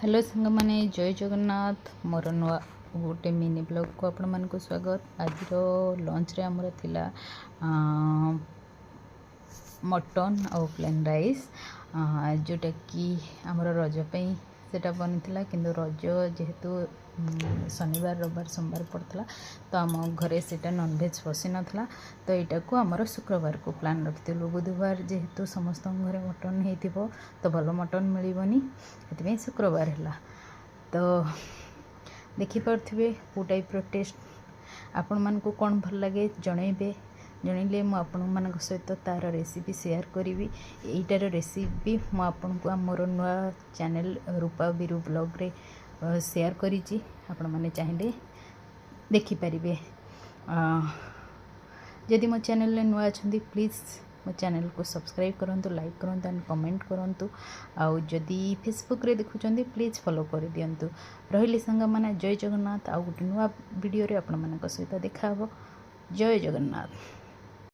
Hello सांग मैंने जय जगन्नाथ मोर नुआ गोटे मिनी ब्लॉग को आपण मानक स्वागत। आज लंच रे आमर थिला मटन और प्लेन राइस जोटा कि आमर रज पे सेटा बनी किंतु रज जेहेतु शनिवार रविवार सोमवार पड़ता तो आम घरे सेटा नॉनवेज पशि नाला तो यहाँ को आमर शुक्रवार को प्लान रखिलु। बुधवार जेहेतु समस्त घरे मटन हो तो भल मटन मिलबनी से शुक्रवार है। तो देखिपे कौ टाइप टेस्ट आपण मानक कौन भल लगे जनइबे जनइले मुझे सहित तार रेसिपी शेयर करी। यहीटार रेसिपी मुझे मोर नुआ चैनल रूपा बिरु ब्लॉग रे शेयर करी। आपण मैंने चाहिए देखिपारे। जदि मो चैनल नुआ अच्छा प्लीज़ मो चैनल को सब्सक्राइब करूँ, लाइक करूँ एंड कमेंट करूँ। आउ जदि फेसबुक रे देखुं प्लीज़ फॉलो कर दिंतु। रही सांग मैंने जय जगन्नाथ। आउ गोटे नुआ वीडियो रे आपण मान सहित देखा। जय जगन्नाथ।